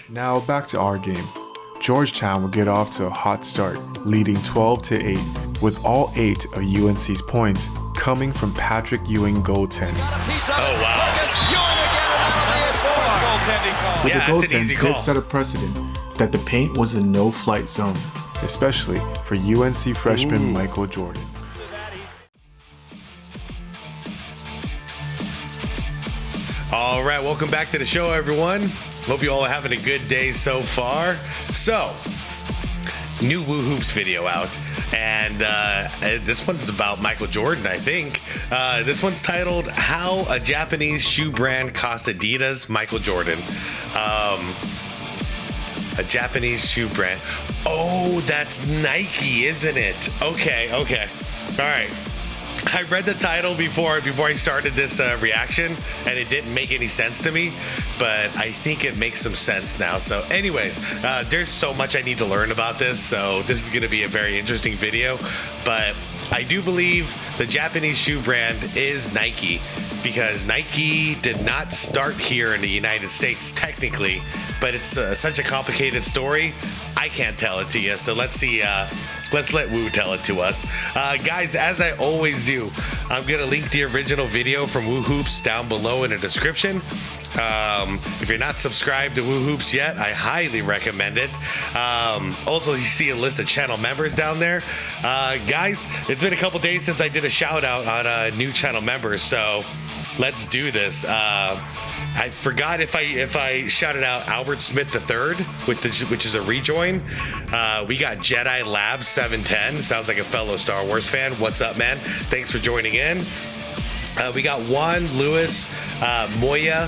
Now back to our game. Georgetown will get off to a hot start, leading 12-8, with all 8 of UNC's points coming from Patrick Ewing goaltends. Oh, wow. But the goaltends did set a precedent that the paint was a no-flight zone, especially for UNC freshman Michael Jordan. All right, welcome back to the show, everyone. Hope you all are having a good day so far. So, new Woo Hoops video out, and this one's about Michael Jordan, I think. This one's titled "How a Japanese Shoe Brand Cost Adidas Michael Jordan." A Japanese shoe brand. Oh, that's Nike, isn't it? Okay. All right. I read the title before I started this reaction, and it didn't make any sense to me, but I think it makes some sense now. So anyways, there's so much I need to learn about this, so this is going to be a very interesting video. But I do believe the Japanese shoe brand is Nike, because Nike did not start here in the United States technically, but it's such a complicated story, I can't tell it to you. So let's see. Let's let Woo tell it to us. Guys, as I always do, I'm going to link the original video from Woo Hoops down below in the description. If you're not subscribed to Woo Hoops yet, I highly recommend it. Also, you see a list of channel members down there. Guys, it's been a couple days since I did a shout out on new channel members, so let's do this. I forgot if I shouted out Albert Smith III, which is a rejoin. We got Jedi Lab 710. Sounds like a fellow Star Wars fan. What's up, man? Thanks for joining in. We got Juan Luis Moya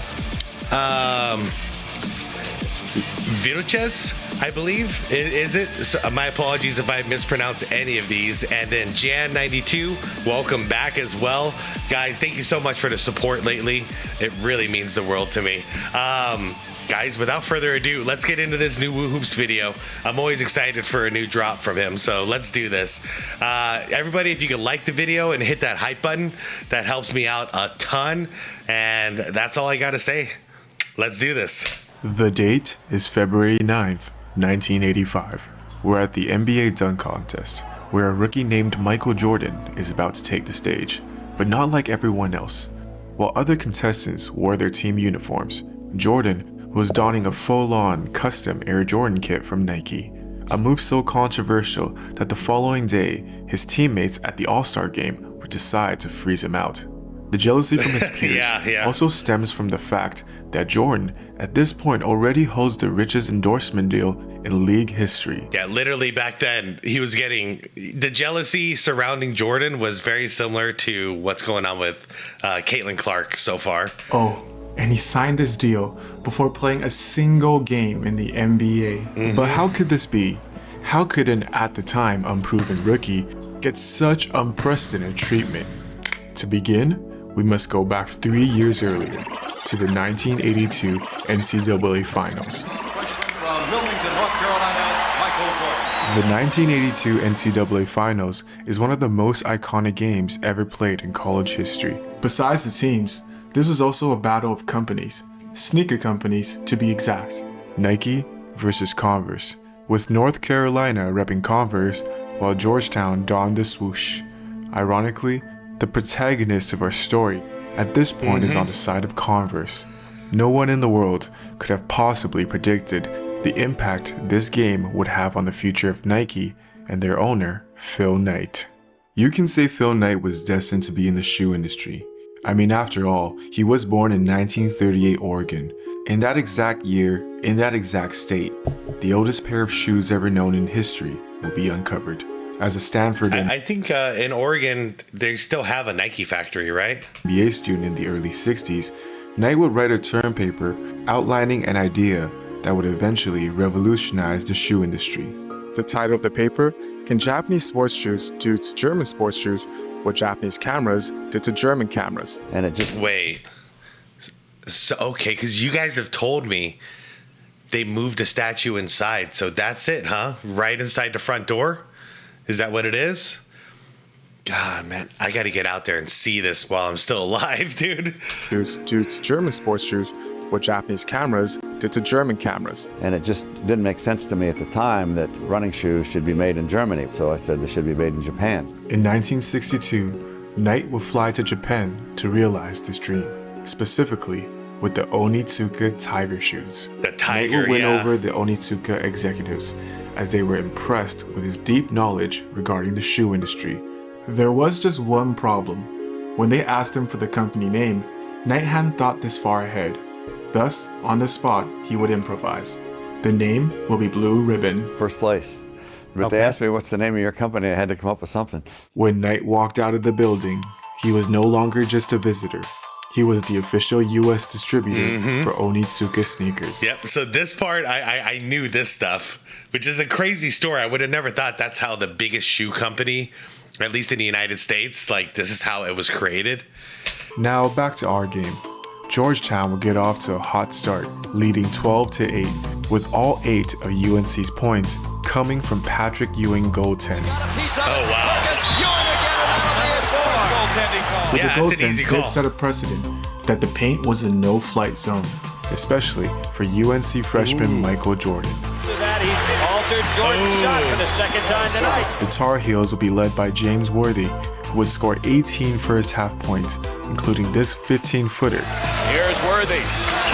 Viruches, I believe. Is it? So, my apologies if I mispronounce any of these. And then Jan92, welcome back as well. Guys, thank you so much for the support lately. It really means the world to me. Guys, without further ado, let's get into this new Woo Hoops video. I'm always excited for a new drop from him, so let's do this. Everybody, if you could like the video and hit that hype button, that helps me out a ton. And that's all I got to say. Let's do this. The date is February 9th, 1985. We're at the NBA dunk contest, where a rookie named Michael Jordan is about to take the stage, but not like everyone else. While other contestants wore their team uniforms, Jordan was donning a full-on custom Air Jordan kit from Nike, a move so controversial that the following day, his teammates at the All-Star game would decide to freeze him out. The jealousy from his peers also stems from the fact that Jordan, at this point, already holds the richest endorsement deal in league history. Yeah, literally back then, he was getting... The jealousy surrounding Jordan was very similar to what's going on with Caitlin Clark so far. Oh, and he signed this deal before playing a single game in the NBA. But how could this be? How could an, at the time, unproven rookie get such unprecedented treatment? To begin, we must go back 3 years earlier to the 1982 NCAA Finals. From Wilmington, North Carolina, Michael Jordan. The 1982 NCAA Finals is one of the most iconic games ever played in college history. Besides the teams, this was also a battle of companies, sneaker companies to be exact. Nike versus Converse, with North Carolina repping Converse while Georgetown donned the swoosh. Ironically, the protagonist of our story at this point is on the side of Converse. No one in the world could have possibly predicted the impact this game would have on the future of Nike and their owner, Phil Knight. You can say Phil Knight was destined to be in the shoe industry. I mean, after all, he was born in 1938 Oregon. In that exact year, in that exact state, the oldest pair of shoes ever known in history will be uncovered. As a Stanford and I think in Oregon, they still have a Nike factory, right? MBA student in the early 60s, Knight would write a term paper outlining an idea that would eventually revolutionize the shoe industry. The title of the paper, Can Japanese Sports Shoes Do to German Sports Shoes What Japanese Cameras Did to German Cameras? And it just... Wait. So, okay, because you guys have told me they moved a statue inside, so that's it, huh? Right inside the front door? Is that what it is? God, man, I got to get out there and see this while I'm still alive, dude. Due to German sports shoes, what Japanese cameras did connected to German cameras. And it just didn't make sense to me at the time that running shoes should be made in Germany. So I said they should be made in Japan. In 1962, Knight would fly to Japan to realize this dream, specifically with the Onitsuka Tiger shoes. The Tiger, Knight would win yeah. over the Onitsuka executives as they were impressed with his deep knowledge regarding the shoe industry. There was just one problem. When they asked him for the company name, Knight hadn't thought this far ahead. Thus, on the spot, he would improvise. The name will be Blue Ribbon. First place. But they asked me, what's the name of your company? I had to come up with something. When Knight walked out of the building, he was no longer just a visitor. He was the official U.S. distributor for Onitsuka sneakers. Yep. So this part, I knew this stuff, which is a crazy story. I would have never thought that's how the biggest shoe company, at least in the United States, like this is how it was created. Now back to our game. Georgetown will get off to a hot start, leading 12-8, with all 8 of UNC's points coming from Patrick Ewing goaltends. Oh, wow. But Yeah, the it's an easy goaltends call. did set a precedent that the paint was a no-flight zone, especially for UNC freshman Michael Jordan. After that, he's altered Jordan's shot for the second time tonight. The Tar Heels will be led by James Worthy, who would score 18 first-half points, including this 15-footer. Here's Worthy.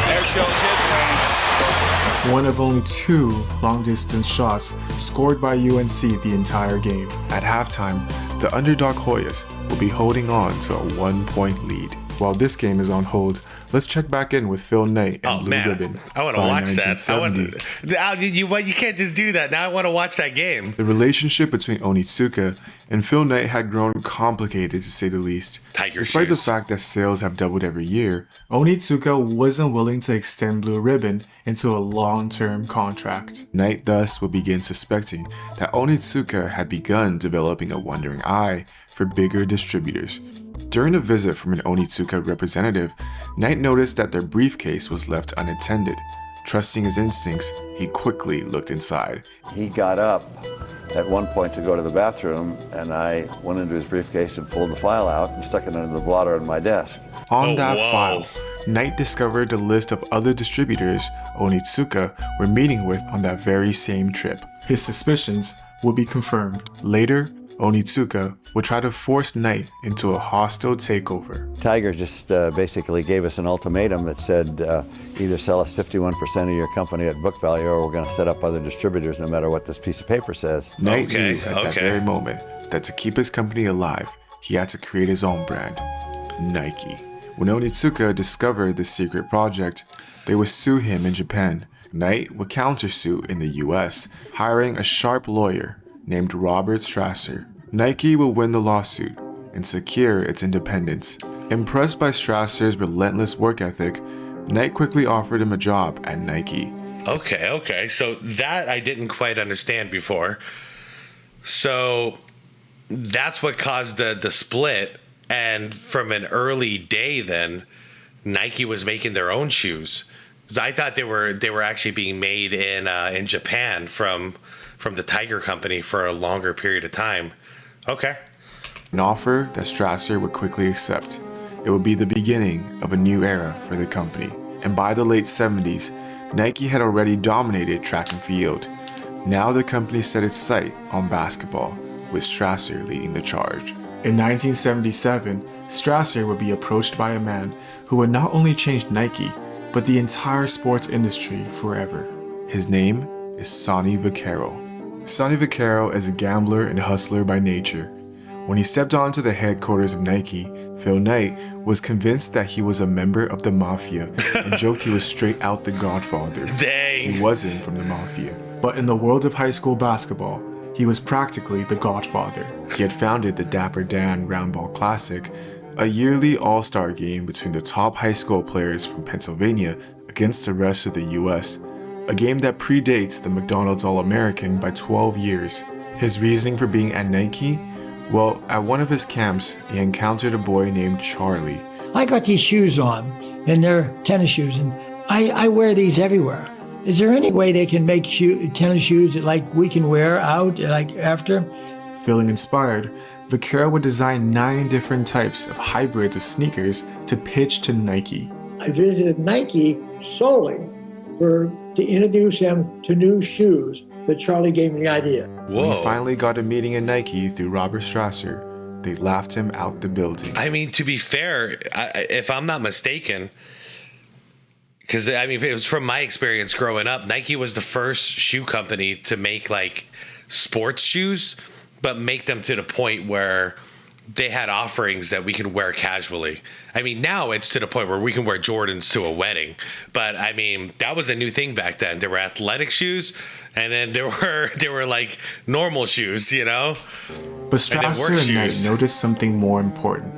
There shows his range. One of only 2 long-distance shots scored by UNC the entire game. At halftime, the underdog Hoyas will be holding on to a 1-point lead. While this game is on hold, let's check back in with Phil Knight and Oh, Blue man. Ribbon. I want to by watch that. 1970. You can't just do that. Now I want to watch that game. The relationship between Onitsuka and Phil Knight had grown complicated, to say the least. Tiger Despite shoes. the fact that sales have doubled every year, Onitsuka wasn't willing to extend Blue Ribbon into a long-term contract. Knight thus would begin suspecting that Onitsuka had begun developing a wandering eye for bigger distributors. During a visit from an Onitsuka representative, Knight noticed that their briefcase was left unattended. Trusting his instincts, he quickly looked inside. He got up at one point to go to the bathroom, and I went into his briefcase and pulled the file out and stuck it under the blotter on my desk. On Oh, that whoa. file, Knight discovered a list of other distributors Onitsuka were meeting with on that very same trip. His suspicions would be confirmed. Later, Onitsuka would try to force Knight into a hostile takeover. Tiger just basically gave us an ultimatum that said either sell us 51% of your company at book value or we're going to set up other distributors no matter what this piece of paper says. Knight Okay, knew at that okay. very moment that to keep his company alive, he had to create his own brand, Nike. When Onitsuka discovered this secret project, they would sue him in Japan. Knight would countersue in the US, hiring a sharp lawyer named Robert Strasser. Nike will win the lawsuit and secure its independence. Impressed by Strasser's relentless work ethic, Knight quickly offered him a job at Nike. Okay. So that I didn't quite understand before. So that's what caused the split. And from an early day, then Nike was making their own shoes. 'Cause I thought they were actually being made in Japan from the Tiger Company for a longer period of time. Okay. An offer that Strasser would quickly accept. It would be the beginning of a new era for the company. And by the late 70s, Nike had already dominated track and field. Now the company set its sight on basketball, with Strasser leading the charge. In 1977, Strasser would be approached by a man who would not only change Nike, but the entire sports industry forever. His name is Sonny Vaccaro. Sonny Vaccaro is a gambler and hustler by nature. When he stepped onto the headquarters of Nike, Phil Knight was convinced that he was a member of the Mafia and joked he was straight out the Godfather. Dang. He wasn't from the Mafia. But in the world of high school basketball, he was practically the Godfather. He had founded the Dapper Dan Roundball Classic, a yearly all-star game between the top high school players from Pennsylvania against the rest of the US, a game that predates the McDonald's All-American by 12 years. His reasoning for being at Nike? Well, at one of his camps, he encountered a boy named Charlie. I got these shoes on, and they're tennis shoes, and I wear these everywhere. Is there any way they can make tennis shoes that like we can wear out like after? Feeling inspired, Vaccaro would design 9 different types of hybrids of sneakers to pitch to Nike. I visited Nike solely to introduce him to new shoes that Charlie gave me the idea. When he finally got a meeting in Nike through Robert Strasser, they laughed him out the building. I mean, to be fair, if I'm not mistaken, because I mean, it was from my experience growing up, Nike was the first shoe company to make like sports shoes, but make them to the point where they had offerings that we can wear casually. I mean, now it's to the point where we can wear Jordans to a wedding. But I mean, that was a new thing back then. There were athletic shoes, and then there were like normal shoes, you know? But Strasser and Knight noticed something more important.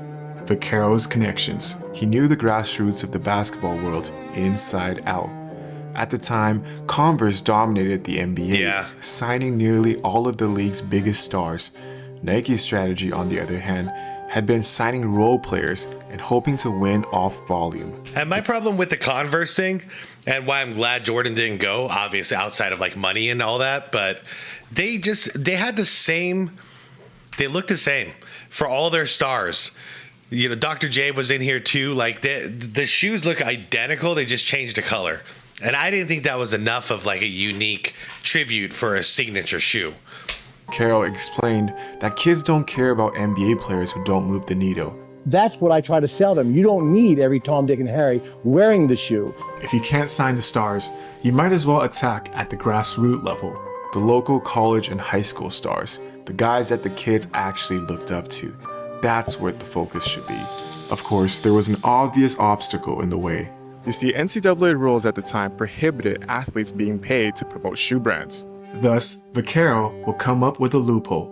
Vaccaro's connections. He knew the grassroots of the basketball world inside out. At the time, Converse dominated the NBA, signing nearly all of the league's biggest stars. Nike's strategy, on the other hand, had been signing role players and hoping to win off volume. And my problem with the Converse thing, and why I'm glad Jordan didn't go, obviously outside of like money and all that, but they had the same, they looked the same for all their stars. You know, Dr. J was in here too. Like the shoes look identical, they just changed the color. And I didn't think that was enough of like a unique tribute for a signature shoe. Carroll explained that kids don't care about NBA players who don't move the needle. That's what I try to sell them. You don't need every Tom, Dick, and Harry wearing the shoe. If you can't sign the stars, you might as well attack at the grassroots level. The local college and high school stars, the guys that the kids actually looked up to. That's where the focus should be. Of course, there was an obvious obstacle in the way. You see, NCAA rules at the time prohibited athletes being paid to promote shoe brands. Thus, Vaccaro will come up with a loophole.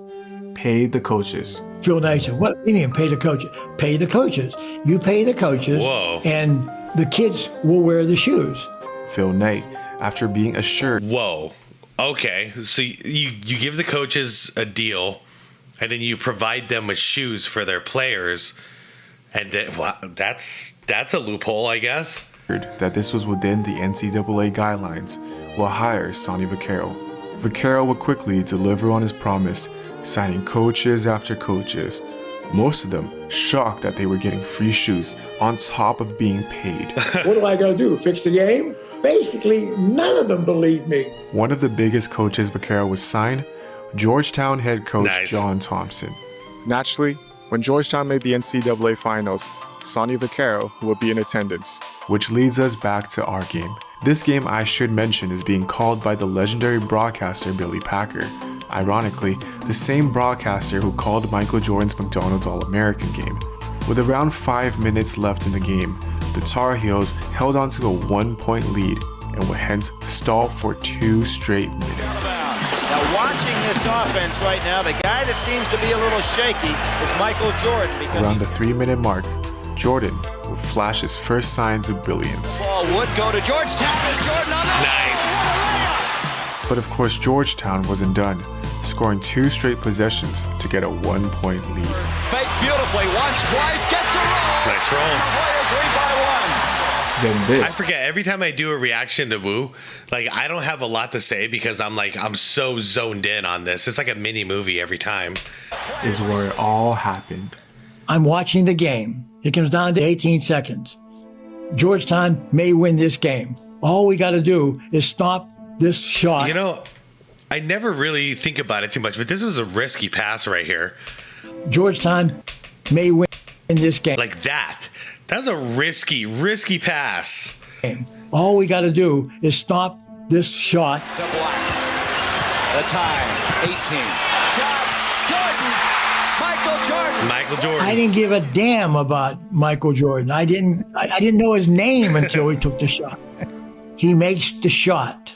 Pay the coaches. Phil Knight said, what do you mean pay the coaches? Pay the coaches. You pay the coaches. Whoa. And the kids will wear the shoes. Phil Knight, after being assured. Whoa. Okay. So you give the coaches a deal, and then you provide them with shoes for their players. And then, well, that's a loophole, I guess. That this was within the NCAA guidelines, will hire Sonny Vaccaro. Vaccaro would quickly deliver on his promise, signing coaches after coaches. Most of them shocked that they were getting free shoes on top of being paid. What do I gotta do? Fix the game? Basically, none of them believed me. One of the biggest coaches Vaccaro was signed, Georgetown head coach John Thompson. Naturally, when Georgetown made the NCAA finals, Sonny Vaccaro will be in attendance. Which leads us back to our game. This game, I should mention, is being called by the legendary broadcaster Billy Packer. Ironically, the same broadcaster who called Michael Jordan's McDonald's All-American game. With around 5 minutes left in the game, the Tar Heels held on to a 1-point lead and would hence stall for 2 straight minutes. Now watching this offense right now, the guy that seems to be a little shaky is Michael Jordan. Because around the 3-minute mark, Jordan would flash his first signs of brilliance. Ball would go to Georgetown as Jordan on the Nice. But of course, Georgetown wasn't done, scoring 2 straight possessions to get a 1-point lead. Fake beautifully, once, twice, gets a roll. Nice roll. The Hoyas lead by 1. Then this. I forget every time I do a reaction to Woo, like I don't have a lot to say because I'm so zoned in on this. It's like a mini movie every time. Is where it all happened. I'm watching the game. It comes down to 18 seconds. Georgetown may win this game. All we got to do is stop this shot. You know, I never really think about it too much, but this was a risky pass right here. Georgetown may win this game. Like that. That's a risky pass. All we got to do is stop this shot. The black. The time, 18. Shot, Jordan. Michael Jordan. I didn't give a damn about Michael Jordan. I didn't know his name until he took the shot. He makes the shot.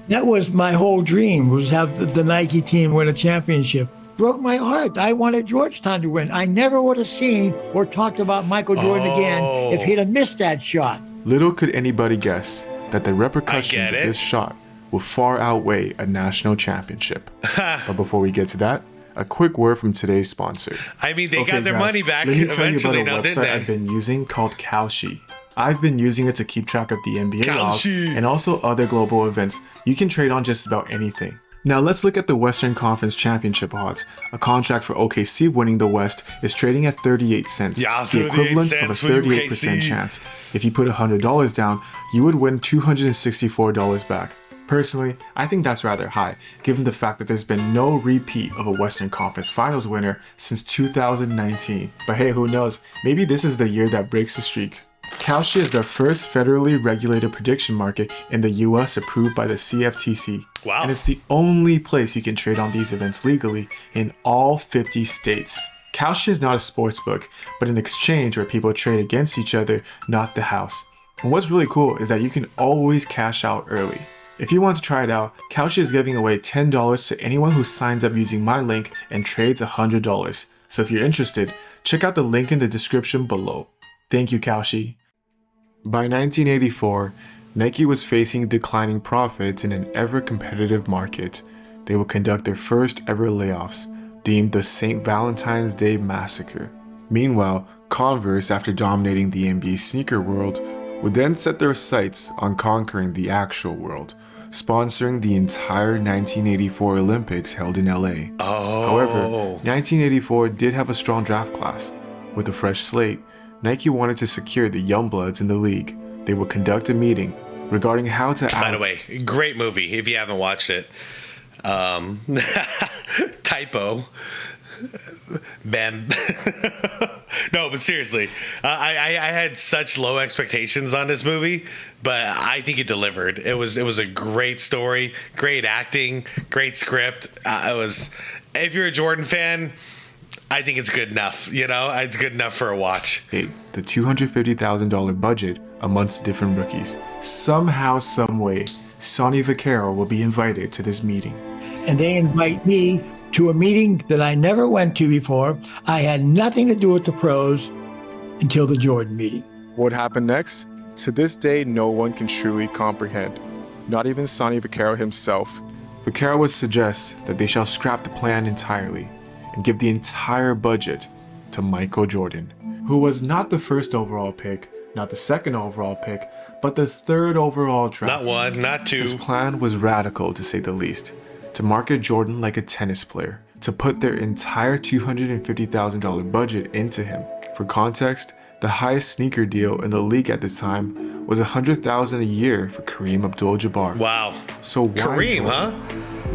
That was my whole dream, was have the Nike team win a championship. Broke my heart. I wanted Georgetown to win. I never would have seen or talked about Michael Jordan again if he'd have missed that shot. Little could anybody guess that the repercussions of this shot will far outweigh a national championship. But before we get to that, a quick word from today's sponsor. I mean, they got their money back eventually, now didn't they? I've been using called Kalshi. I've been using it to keep track of the NBA logs and also other global events. You can trade on just about anything. Now let's look at the Western Conference Championship odds. A contract for OKC winning the West is trading at 38 cents, Yeah, the equivalent of a 38% OKC. chance. If you put $100 down, you would win $264 back. Personally, I think that's rather high, given the fact that there's been no repeat of a Western Conference Finals winner since 2019. But hey, who knows? Maybe this is the year that breaks the streak. Kalshi is the first federally regulated prediction market in the US approved by the CFTC. Wow. And it's the only place you can trade on these events legally in all 50 states. Kalshi is not a sportsbook, but an exchange where people trade against each other, not the house. And what's really cool is that you can always cash out early. If you want to try it out, Kalshi is giving away $10 to anyone who signs up using my link and trades $100. So if you're interested, check out the link in the description below. Thank you, Kalshi. By 1984, Nike was facing declining profits in an ever-competitive market. They would conduct their first ever layoffs, deemed the St. Valentine's Day Massacre. Meanwhile, Converse, after dominating the NBA sneaker world, would then set their sights on conquering the actual world, sponsoring the entire 1984 Olympics held in LA. However, 1984 did have a strong draft class. With a fresh slate, Nike wanted to secure the young bloods in the league. They would conduct a meeting regarding how to By the way, great movie if you haven't watched it. Typo. Bam. No, but seriously, I had such low expectations on this movie, but I think it delivered. It was a great story, great acting, great script. If you're a Jordan fan, I think it's good enough. You know, it's good enough for a watch. the $250,000 budget amongst different rookies. Somehow, someway, Sonny Vaccaro will be invited to this meeting. And they invite me to a meeting that I never went to before. I had nothing to do with the pros until the Jordan meeting. What happened next? To this day, no one can truly comprehend. Not even Sonny Vaccaro himself. Vaccaro would suggest that they shall scrap the plan entirely and give the entire budget to Michael Jordan, who was not the first overall pick, not the second overall pick, but the third overall draft. Not one, not two. His plan was radical, to say the least. To market Jordan like a tennis player, to put their entire $250,000 budget into him. For context, the highest sneaker deal in the league at the time was $100,000 a year for Kareem Abdul-Jabbar. Wow. So why Kareem, Jordan? huh?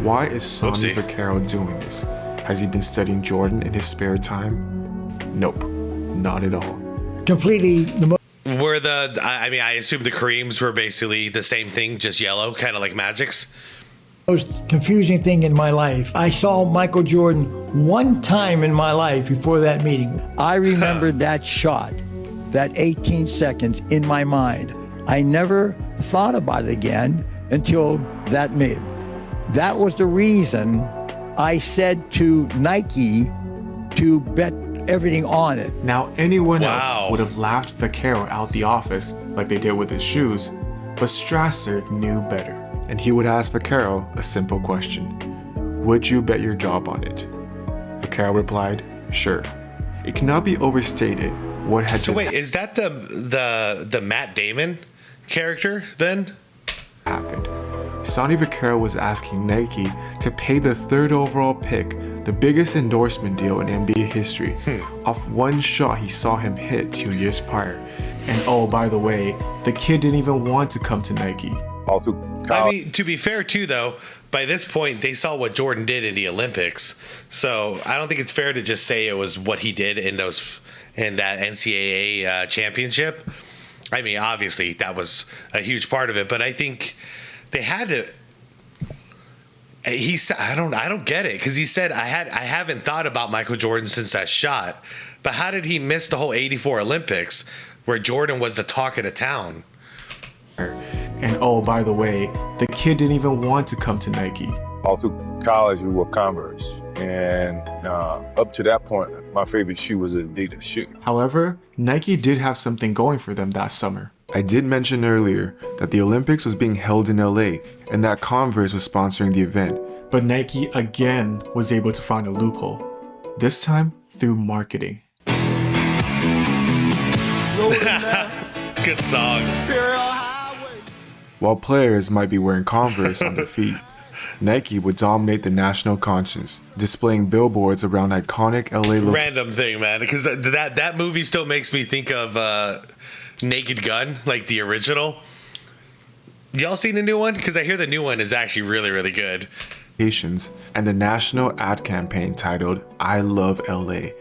Why is Sonny Oopsie. Vaccaro doing this? Has he been studying Jordan in his spare time? Nope, not at all. Completely the I assume the Kareems were basically the same thing, just yellow, kind of like Magic's. most confusing thing in my life. I saw Michael Jordan one time in my life before that meeting. I remembered that shot, that 18 seconds in my mind. I never thought about it again until that meeting. That was the reason I said to Nike to bet everything on it. Now, anyone Wow. else would have laughed Vaccaro out the office like they did with his shoes, but Strasser knew better, and he would ask Vaccaro a simple question. Would you bet your job on it? Vaccaro replied, sure. It cannot be overstated what had So just wait, is that the Matt Damon character then? happened. Sonny Vaccaro was asking Nike to pay the third overall pick, the biggest endorsement deal in NBA history, off one shot he saw him hit 2 years prior. And oh, by the way, the kid didn't even want to come to Nike. Also, I mean, to be fair too, though, by this point they saw what Jordan did in the Olympics, so I don't think it's fair to just say it was what he did in that NCAA championship. I mean, obviously that was a huge part of it, but I think they had to. He said, I don't get it, because he said I haven't thought about Michael Jordan since that shot, but how did he miss the whole '84 Olympics where Jordan was the talk of the town? And oh, by the way, the kid didn't even want to come to Nike. all through college, we wore Converse. And up to that point, my favorite shoe was an Adidas shoe. However, Nike did have something going for them that summer. I did mention earlier that the Olympics was being held in LA and that Converse was sponsoring the event. But Nike again was able to find a loophole, this time through marketing. Good song. While players might be wearing Converse on their feet, Nike would dominate the national conscience, displaying billboards around iconic LA locations. Random thing, man, because that movie still makes me think of Naked Gun, like the original. Y'all seen the new one? Because I hear the new one is actually really, really good. And a national ad campaign titled I Love LA.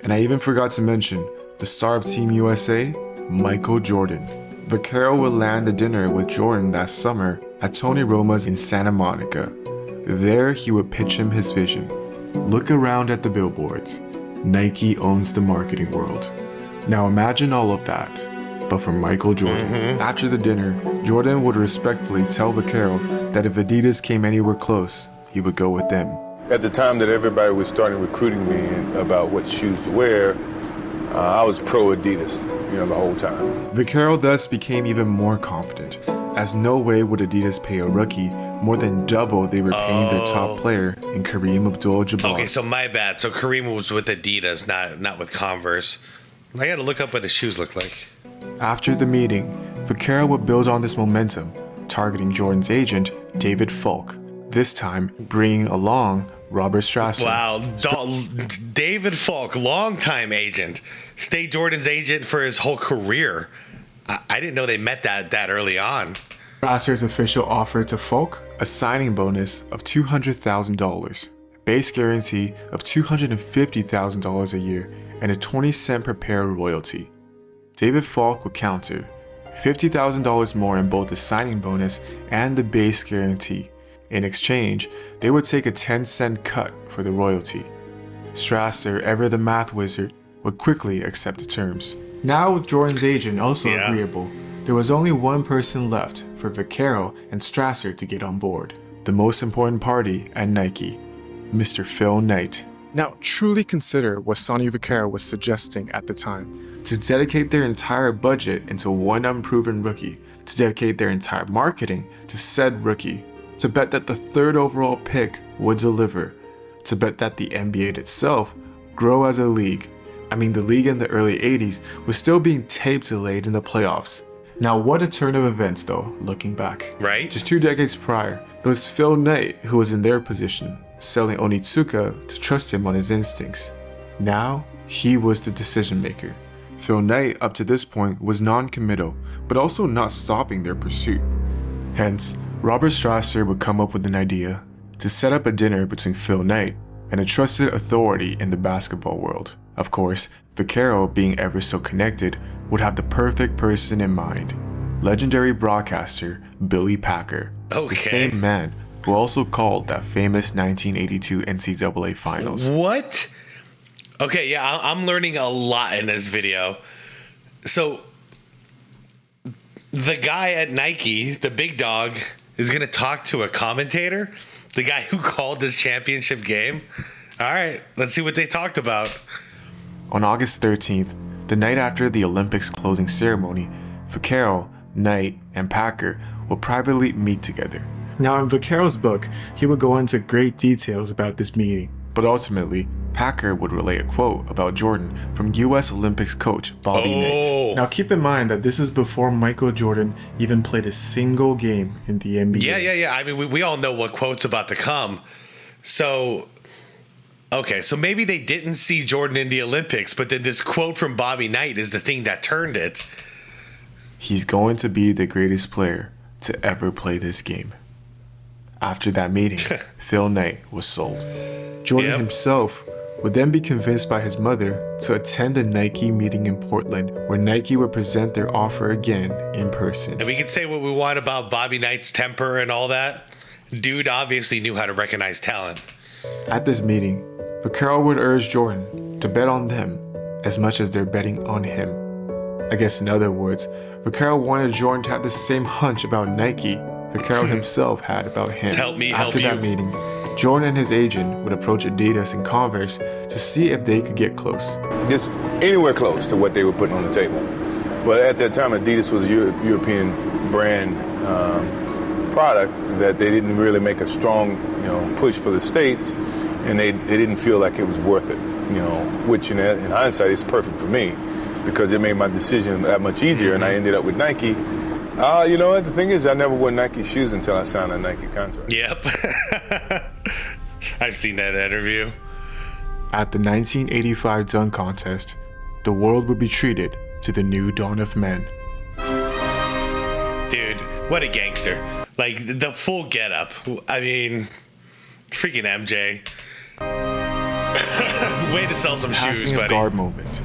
And I even forgot to mention the star of Team USA, Michael Jordan. Vaquero would land a dinner with Jordan that summer at Tony Roma's in Santa Monica. There he would pitch him his vision. Look around at the billboards. Nike owns the marketing world. Now imagine all of that, but for Michael Jordan. After the dinner, Jordan would respectfully tell Vaquero that if Adidas came anywhere close, he would go with them. At the time that everybody was starting recruiting me about what shoes to wear, I was pro Adidas, the whole time. Vaquero thus became even more confident, as no way would Adidas pay a rookie more than double they were paying their top player in Kareem Abdul-Jabbar. Okay, so my bad. So Kareem was with Adidas, not with Converse. I got to look up what the shoes look like. After the meeting, Vaquero would build on this momentum, targeting Jordan's agent, David Falk, this time bringing along Robert Strasser. Wow, David Falk, longtime agent, stayed Jordan's agent for his whole career. I didn't know they met that early on. Strasser's official offer to Falk, a signing bonus of $200,000, base guarantee of $250,000 a year, and a 20-cent per pair royalty. David Falk would counter, $50,000 more in both the signing bonus and the base guarantee. In exchange, they would take a 10-cent cut for the royalty. Strasser, ever the math wizard, would quickly accept the terms. Now with Jordan's agent also agreeable, there was only one person left for Vaquero and Strasser to get on board. The most important party at Nike, Mr. Phil Knight. Now truly consider what Sonny Vaquero was suggesting at the time. To dedicate their entire budget into one unproven rookie, to dedicate their entire marketing to said rookie, to bet that the third overall pick would deliver, to bet that the NBA itself grow as a league. I mean, the league in the early 80s was still being tape delayed in the playoffs. Now what a turn of events though, looking back. Right? Just 2 decades prior, it was Phil Knight who was in their position, selling Onitsuka to trust him on his instincts. Now, he was the decision maker. Phil Knight up to this point was non-committal, but also not stopping their pursuit. Hence, Robert Strasser would come up with an idea to set up a dinner between Phil Knight and a trusted authority in the basketball world. Of course, Vaquero, being ever so connected, would have the perfect person in mind. Legendary broadcaster Billy Packer, the same man who also called that famous 1982 NCAA Finals. What? Okay, yeah, I'm learning a lot in this video. So, the guy at Nike, the big dog, is going to talk to a commentator? The guy who called this championship game? All right, let's see what they talked about. On August 13th, the night after the Olympics closing ceremony, Vaquero, Knight, and Packer will privately meet together. Now in Vaquero's book, he would go into great details about this meeting, but ultimately, Packer would relay a quote about Jordan from U.S. Olympics coach Bobby Knight. Now keep in mind that this is before Michael Jordan even played a single game in the NBA. Yeah. I mean, we all know what quote's about to come. So, okay, so maybe they didn't see Jordan in the Olympics, but then this quote from Bobby Knight is the thing that turned it. He's going to be the greatest player to ever play this game. After that meeting, Phil Knight was sold. Jordan himself would then be convinced by his mother to attend a Nike meeting in Portland, where Nike would present their offer again in person. And we can say what we want about Bobby Knight's temper and all that. Dude obviously knew how to recognize talent. At this meeting, Vaquero would urge Jordan to bet on them as much as they're betting on him. I guess in other words, Vaquero wanted Jordan to have the same hunch about Nike Vaquero himself had about him. After that meeting, Jordan and his agent would approach Adidas and Converse to see if they could get close. Just anywhere close to what they were putting on the table. But at that time, Adidas was a European brand product that they didn't really make a strong, push for the States, and they didn't feel like it was worth it, which in hindsight is perfect for me because it made my decision that much easier, and I ended up with Nike. You know what? The thing is, I never wore Nike shoes until I signed a Nike contract. Yep. I've seen that interview. At the 1985 dunk contest, the world would be treated to the new dawn of men. Dude, what a gangster. Like, the full getup. I mean, freaking MJ. Way to sell some shoes, Passing a buddy. guard moment.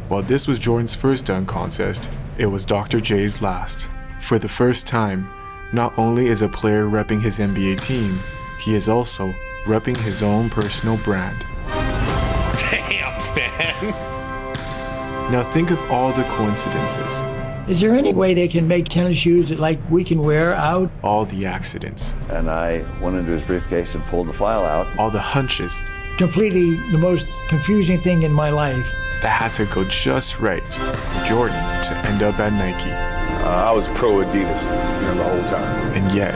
While this was Jordan's first dunk contest, it was Dr. J's last. For the first time, not only is a player repping his NBA team, he is also repping his own personal brand. Damn, man. Now think of all the coincidences, Is there any way they can make tennis shoes that like we can wear out? all the accidents, And I went into his briefcase and pulled the file out. all the hunches Completely the most confusing thing in my life. that had to go just right for Jordan to end up at Nike. I was pro Adidas, the whole time. And yet,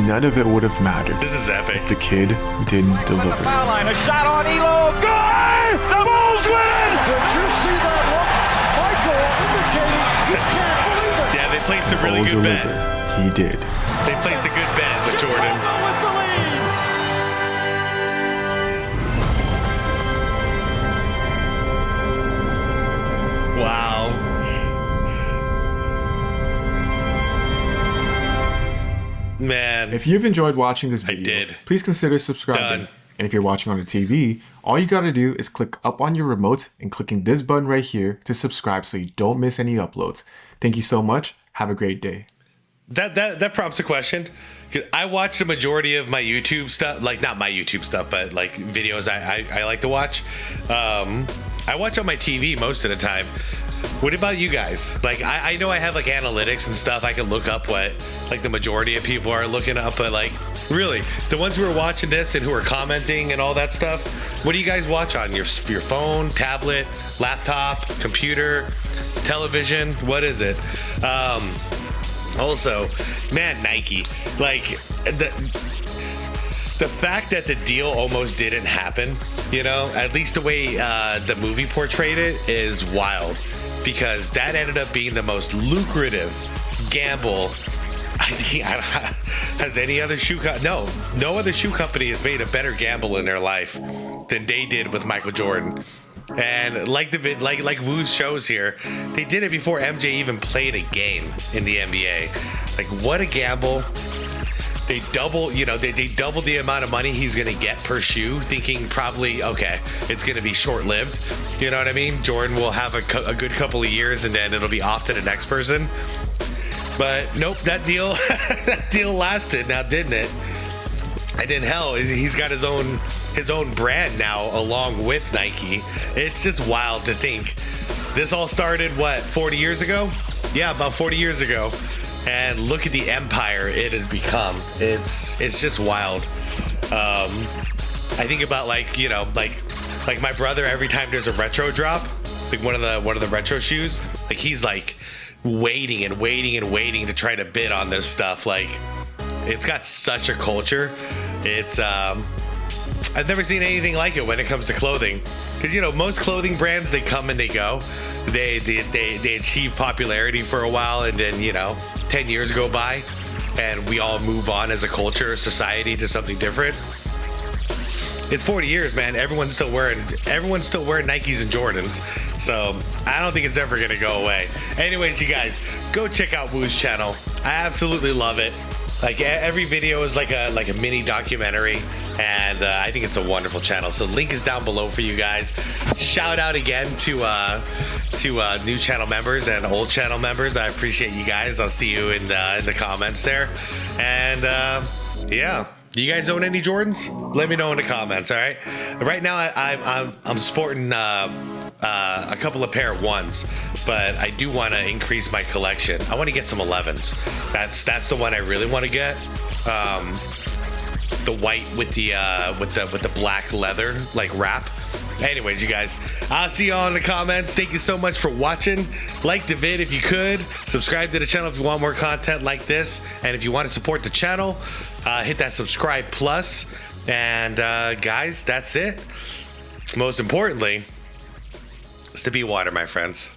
none of it would have mattered This is epic. if the kid didn't deliver. Foul line, a shot on Elo. Good! The Bulls win! Did you see that look? Michael indicating he can't believe it. Yeah, they placed a really Will good deliver. bet. He did. They placed a good bet with Jordan. Chicago with the lead. Wow. Man. If you've enjoyed watching this video, did. please consider subscribing. Done. And if you're watching on a TV, all you gotta do is click up on your remote and clicking this button right here to subscribe so you don't miss any uploads. Thank you so much. Have a great day. That prompts a question. 'Cause I watch the majority of my YouTube stuff, like not my YouTube stuff, but like videos I like to watch. I watch on my TV most of the time. What about you guys? Like, I know I have like analytics and stuff. I can look up what like the majority of people are looking up, but like really, the ones who are watching this and who are commenting and all that stuff, what do you guys watch on your phone, tablet, laptop, computer, television? What is it? Also, man, Nike, like the fact that the deal almost didn't happen, at least the way the movie portrayed it, is wild, because that ended up being the most lucrative gamble. I think has any other shoe no other shoe company has made a better gamble in their life than they did with Michael Jordan. And like Woo's shows here, they did it before MJ even played a game in the NBA. Like, what a gamble. They double the amount of money he's going to get per shoe, thinking probably, okay, it's going to be short-lived. You know what I mean? Jordan will have a good couple of years and then it'll be off to the next person. But nope, that deal lasted now, didn't it? And then hell, he's got his own brand now along with Nike. It's just wild to think. This all started, 40 years ago? Yeah, about 40 years ago. And look at the empire it has become. It's just wild. I think about like my brother, every time there's a retro drop, like one of the retro shoes, like he's like waiting to try to bid on this stuff. Like, it's got such a culture. It's I've never seen anything like it when it comes to clothing, because most clothing brands, they come and they go. They achieve popularity for a while, and then 10 years go by and we all move on as a culture, society, to something different. It's 40 years, man. Everyone's still wearing Nikes and Jordans. So I don't think it's ever gonna go away. Anyways, you guys, go check out Woo's channel. I absolutely love it. Like, every video is like a mini documentary, and I think it's a wonderful channel. So link is down below for you guys. Shout out again to new channel members and old channel members. I appreciate you guys. I'll see you in the comments there. And yeah, do you guys own any Jordans? Let me know in the comments. All right. Right now I'm sporting a couple of pair of ones, but I do want to increase my collection. I want to get some 11s. That's the one I really want to get. The white with the black leather like wrap. Anyways, you guys, I'll see y'all in the comments. Thank you so much for watching. Like the vid if you could. Subscribe to the channel if you want more content like this. And if you want to support the channel, hit that subscribe plus. And guys, that's it. Most importantly, it's to be water, my friends.